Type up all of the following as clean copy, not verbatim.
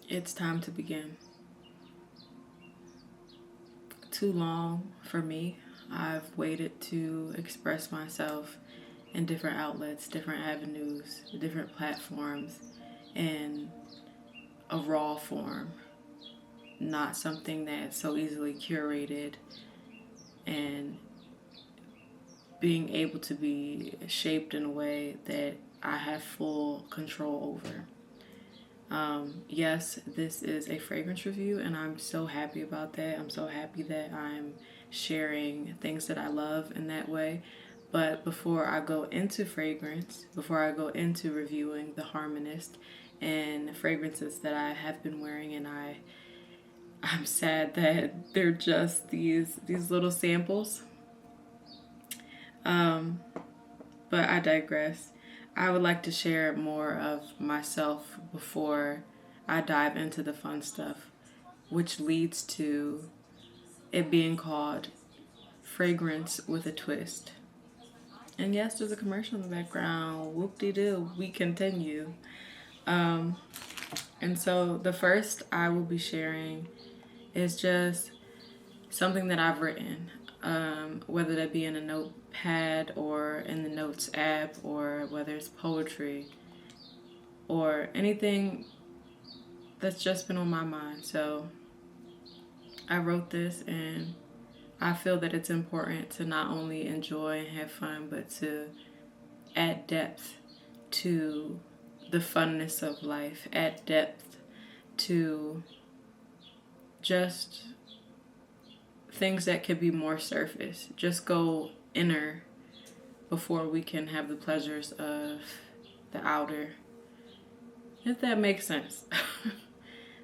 It's time to begin. Too long for me. I've waited to express myself in different outlets, different avenues, different platforms, in a raw form, not something that's so easily curated, and being able to be shaped in a way that I have full control over. Yes, this is a fragrance review, and I'm so happy about that. I'm so happy that I'm sharing things that I love in that way. But before I go into fragrance, before I go into reviewing the Harmonist and fragrances that I have been wearing, and I'm sad that they're just these little samples. But I digress. I would like to share more of myself before I dive into the fun stuff, which leads to it being called Fragrance with a Twist. And yes, there's a commercial in the background. Whoop-de-doo, we continue. And so the first I will be sharing is just something that I've written, whether that be in a notepad or in the Notes app, or whether it's poetry or anything that's just been on my mind. So I wrote this, and I feel that it's important to not only enjoy and have fun, but to add depth to the funness of life, add depth to just things that could be more surface. Just go inner before we can have the pleasures of the outer, if that makes sense.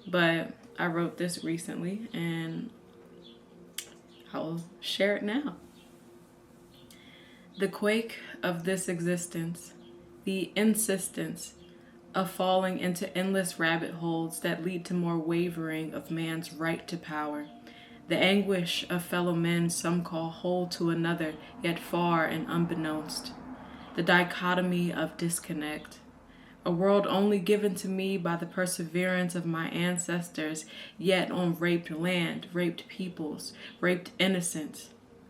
But I wrote this recently, and I'll share it now. The quake of this existence, the insistence of falling into endless rabbit holes that lead to more wavering of man's right to power, the anguish of fellow men some call whole to another, yet far and unbeknownst, the dichotomy of disconnect, a world only given to me by the perseverance of my ancestors, yet on raped land, raped peoples, raped innocents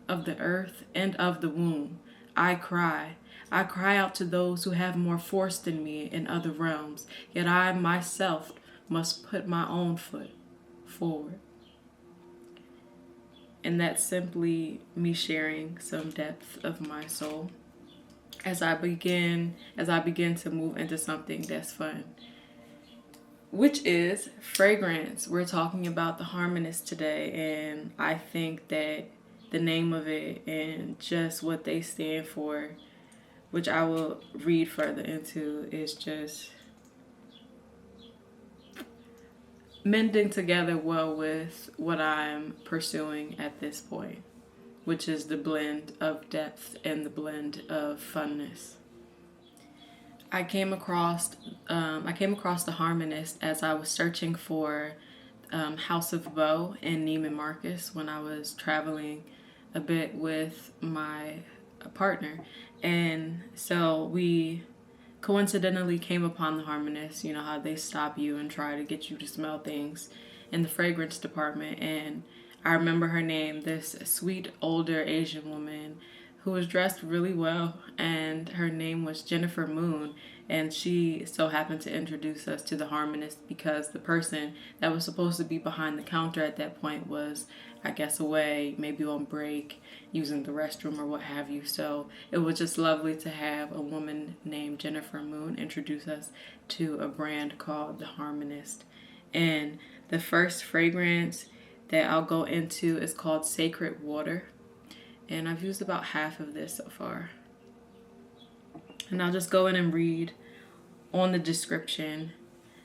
of the earth and of the womb. I cry out to those who have more force than me in other realms, yet I myself must put my own foot forward. And that's simply me sharing some depth of my soul as I begin to move into something that's fun, which is fragrance. We're talking about the Harmonist today, and I think that the name of it and just what they stand for, which I will read further into, is just mending together well with what I'm pursuing at this point, which is the blend of depth and the blend of funness. I came across the Harmonist as I was searching for House of Beau and Neiman Marcus when I was traveling a bit with my partner, and so we coincidentally came upon the Harmonist. You know how they stop you and try to get you to smell things in the fragrance department. And I remember her name, this sweet older Asian woman who was dressed really well, and her name was Jennifer Moon. And she so happened to introduce us to the Harmonist because the person that was supposed to be behind the counter at that point was, I guess, away, maybe on break, using the restroom or what have you. So it was just lovely to have a woman named Jennifer Moon introduce us to a brand called the Harmonist. And the first fragrance that I'll go into is called Sacred Water. And I've used about half of this so far. And I'll just go in and read on the description.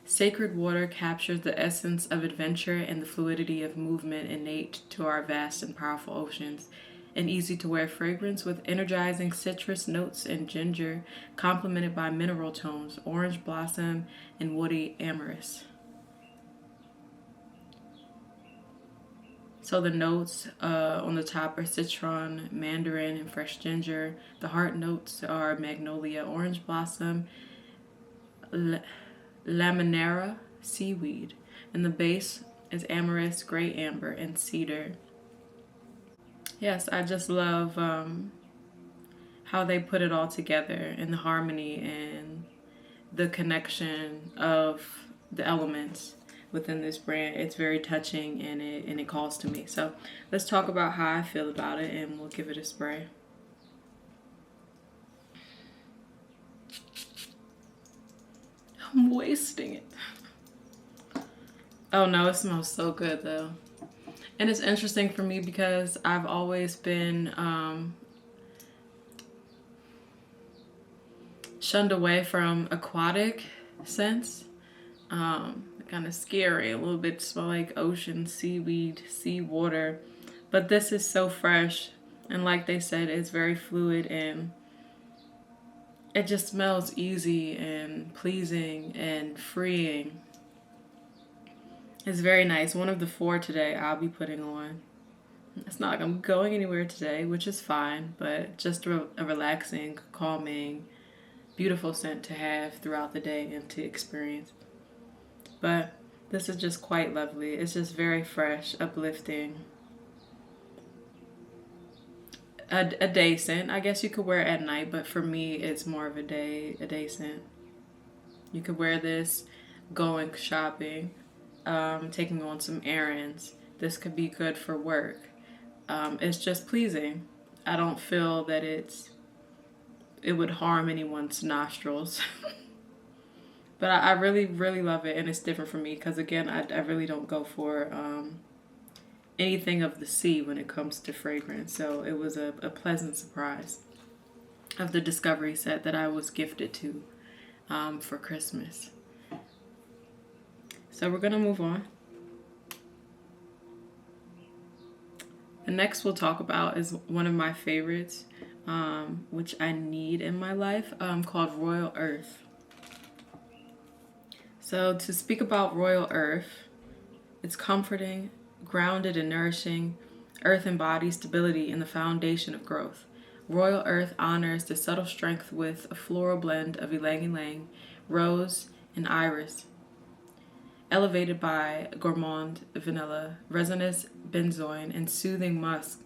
Sacred water captures the essence of adventure and the fluidity of movement innate to our vast and powerful oceans. An easy-to-wear fragrance with energizing citrus notes and ginger, complemented by mineral tones, orange blossom, and woody amorous. So the notes on the top are citron, mandarin, and fresh ginger. The heart notes are magnolia, orange blossom, laminera, seaweed. And the base is amethyst, gray amber, and cedar. Yes, I just love how they put it all together and the harmony and the connection of the elements within this brand. It's very touching, and it calls to me. So let's talk about how I feel about it, and we'll give it a spray. I'm wasting it. Oh no, it smells so good though. And it's interesting for me because I've always been shunned away from aquatic scents. Kind of scary, a little bit smell like ocean, seaweed, sea water. But this is so fresh, and like they said, it's very fluid, and it just smells easy and pleasing and freeing. It's very nice. One of the 4 today I'll be putting on. It's not like I'm going anywhere today, which is fine, but just a relaxing, calming, beautiful scent to have throughout the day and to experience. But this is just quite lovely. It's just very fresh, uplifting. A day scent. I guess you could wear it at night, but for me, it's more of a day scent. You could wear this going shopping, taking on some errands. This could be good for work. It's just pleasing. I don't feel that it would harm anyone's nostrils. But I really, really love it, and it's different for me because, again, I really don't go for anything of the sea when it comes to fragrance. So it was a pleasant surprise of the discovery set that I was gifted to for Christmas. So we're going to move on. The next we'll talk about is one of my favorites, which I need in my life, called Royal Earth. So to speak about Royal Earth, it's comforting, grounded, and nourishing. Earth embodies stability and the foundation of growth. Royal Earth honors the subtle strength with a floral blend of ylang ylang, rose, and iris, elevated by gourmand vanilla, resinous benzoin, and soothing musk.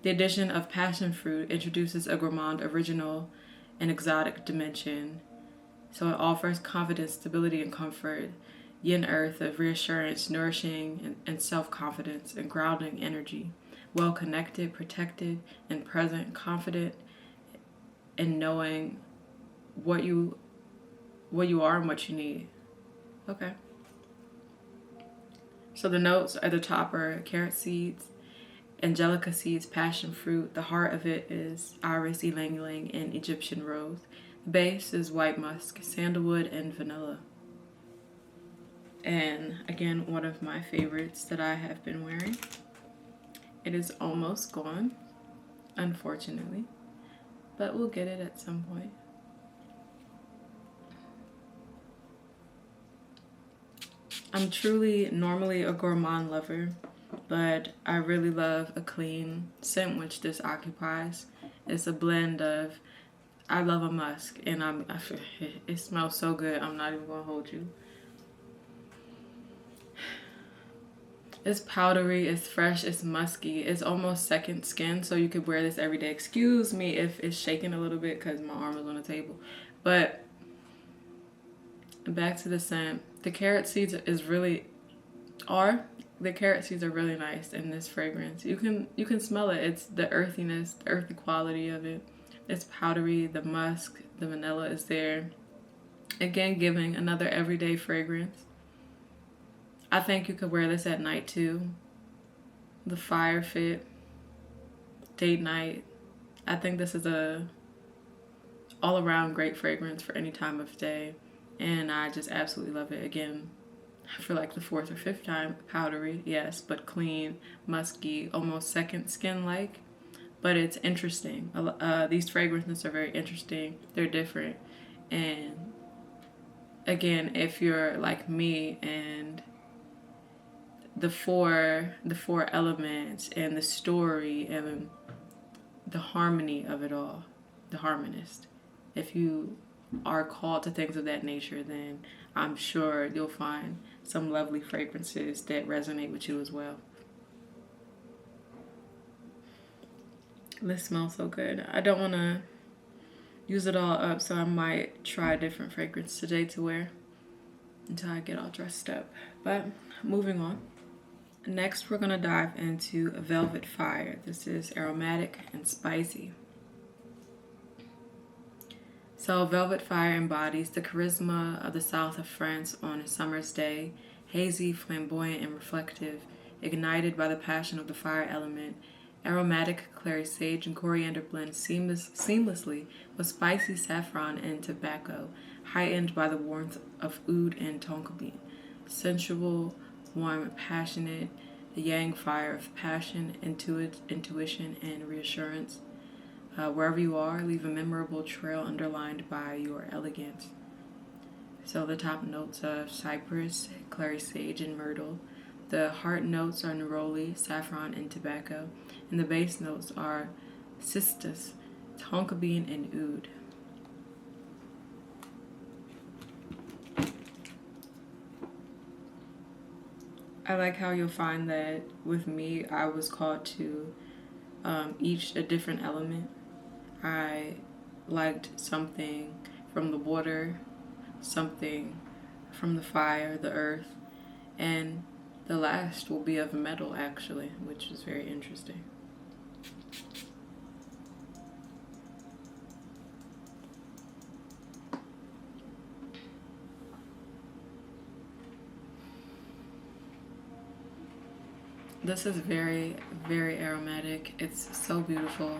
The addition of passion fruit introduces a gourmand original and exotic dimension. So it offers confidence, stability, and comfort. Yin Earth of reassurance, nourishing, and self-confidence, and grounding energy. Well connected, protected, and present, confident in knowing what you are and what you need. Okay. So the notes at the top are carrot seeds, angelica seeds, passion fruit. The heart of it is iris, ylang ylang, and Egyptian rose. The base is white musk, sandalwood, and vanilla. And again, one of my favorites that I have been wearing. It is almost gone, unfortunately, but we'll get it at some point. I'm truly normally a gourmand lover, but I really love a clean scent, which this occupies. It's a blend of, I love a musk, and it smells so good, I'm not even gonna hold you. It's powdery, it's fresh, it's musky, it's almost second skin, so you could wear this every day. Excuse me if it's shaking a little bit because my arm is on the table. But back to the scent. The carrot seeds the carrot seeds are really nice in this fragrance. You can smell it. It's the earthiness, the earthy quality of it. It's powdery, the musk, the vanilla is there. Again, giving another everyday fragrance. I think you could wear this at night too. The fire fit, date night. I think this is a all around great fragrance for any time of day. And I just absolutely love it. Again, for like the 4th or 5th time, powdery, yes, but clean, musky, almost second skin like. But it's interesting. These fragrances are very interesting. They're different. And again, if you're like me and the four elements and the story and the harmony of it all, the Harmonist. If you are called to things of that nature, then I'm sure you'll find some lovely fragrances that resonate with you as well. This smells so good. I don't want to use it all up, so I might try a different fragrance today to wear until I get all dressed up. But moving on. Next, we're going to dive into Velvet Fire. This is aromatic and spicy. So Velvet Fire embodies the charisma of the south of France on a summer's day, hazy, flamboyant, and reflective, ignited by the passion of the fire element. Aromatic clary sage and coriander blend seamlessly with spicy saffron and tobacco, heightened by the warmth of oud and tonka bean. Sensual, warm, passionate, the yang fire of passion, intuition, and reassurance. Wherever you are, leave a memorable trail underlined by your elegance. So the top notes of cypress, clary sage, and myrtle. The heart notes are neroli, saffron, and tobacco. And the base notes are cistus, tonka bean, and oud. I like how you'll find that with me, I was called to each a different element. I liked something from the water, something from the fire, the earth, and the last will be of metal actually, which is very interesting. This is very, very aromatic. It's so beautiful.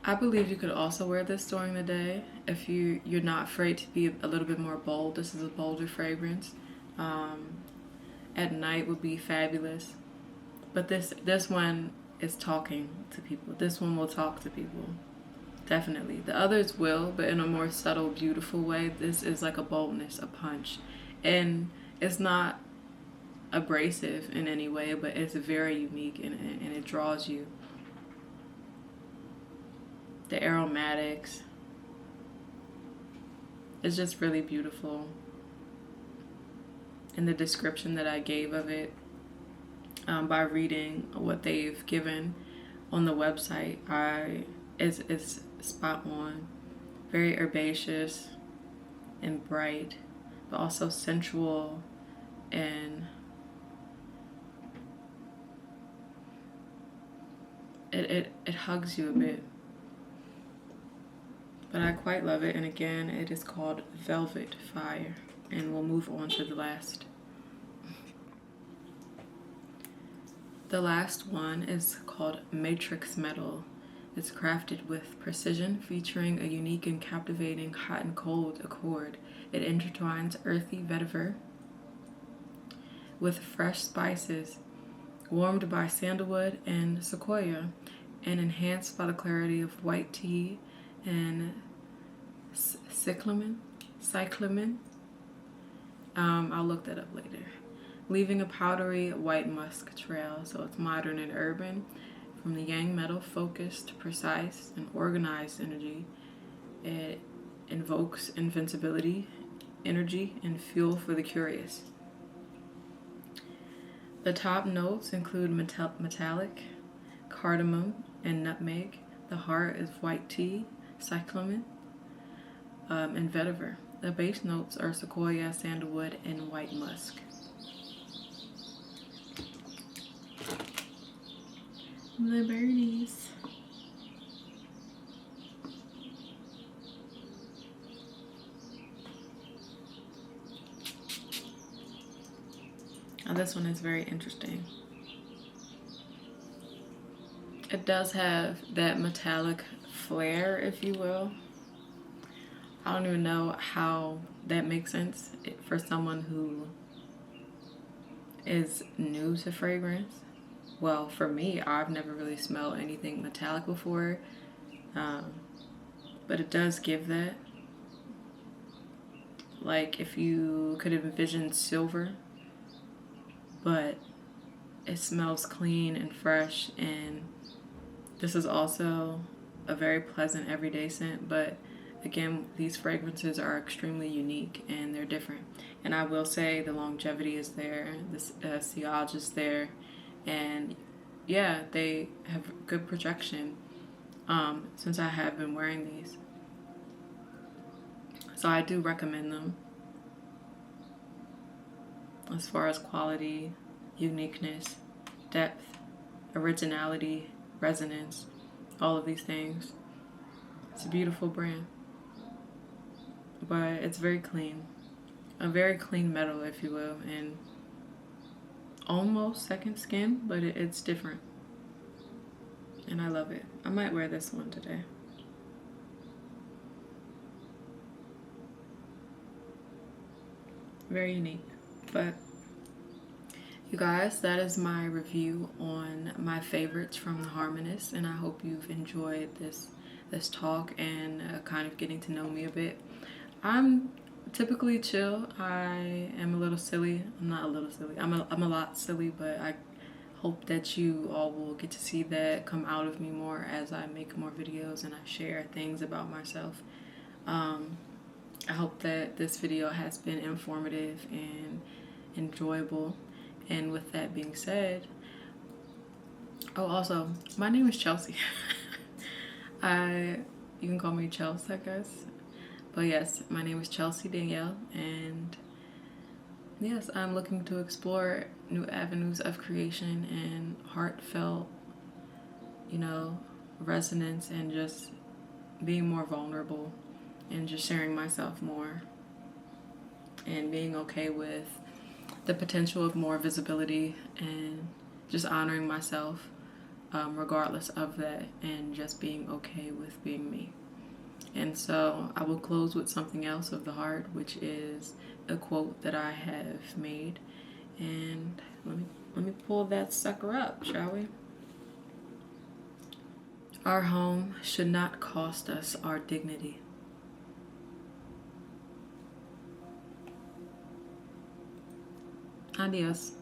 I believe you could also wear this during the day if you're not afraid to be a little bit more bold. This is a bolder fragrance. At night would be fabulous. But this one is talking to people. This one will talk to people. Definitely. The others will, but in a more subtle, beautiful way. This is like a boldness, a punch. And it's not abrasive in any way, but it's very unique and it draws you. The aromatics, it's just really beautiful. And the description that I gave of it, by reading what they've given on the website, it's spot on. Very herbaceous and bright, but also sensual, and it hugs you a bit. But I quite love it, and again, it is called Velvet Fire. And we'll move on to the last. The last one is called Matrix Metal. It's crafted with precision, featuring a unique and captivating hot and cold accord. It intertwines earthy vetiver with fresh spices, warmed by sandalwood and sequoia, and enhanced by the clarity of white tea and cyclamen. I'll look that up later. Leaving a powdery white musk trail, so it's modern and urban. From the yang metal, focused, precise, and organized energy, it invokes invincibility, energy, and fuel for the curious. The top notes include metallic, cardamom, and nutmeg. The heart is white tea, cyclamen, and vetiver. The base notes are sequoia, sandalwood, and white musk. The birdies. Now this one is very interesting. It does have that metallic flair, if you will. I don't even know how that makes sense for someone who is new to fragrance. Well, for me, I've never really smelled anything metallic before, but it does give that. Like if you could envision silver, but it smells clean and fresh, and this is also a very pleasant everyday scent, but again, these fragrances are extremely unique and they're different. And I will say the longevity is there, the sillage is there, and yeah, they have good projection since I have been wearing these. So I do recommend them as far as quality, uniqueness, depth, originality, resonance, all of these things. It's a beautiful brand, but it's very clean. A very clean metal, if you will, and almost second skin, but it's different. And I love it. I might wear this one today. Very unique. But you guys, that is my review on my favorites from the Harmonist, and I hope you've enjoyed this talk and kind of getting to know me a bit. I'm typically chill. I am a little silly. I'm not a little silly. I'm a lot silly, but I hope that you all will get to see that come out of me more as I make more videos and I share things about myself. I hope that this video has been informative and enjoyable. And with that being said, oh, also, my name is Chelsea. You can call me Chelsea, I guess. But yes, my name is chelsea.dannielle, and yes, I'm looking to explore new avenues of creation and heartfelt, resonance, and just being more vulnerable and just sharing myself more and being okay with the potential of more visibility and just honoring myself regardless of that, and just being okay with being me. And so I will close with something else of the heart, which is a quote that I have made. And let me pull that sucker up, shall we? Our home should not cost us our dignity. Adios.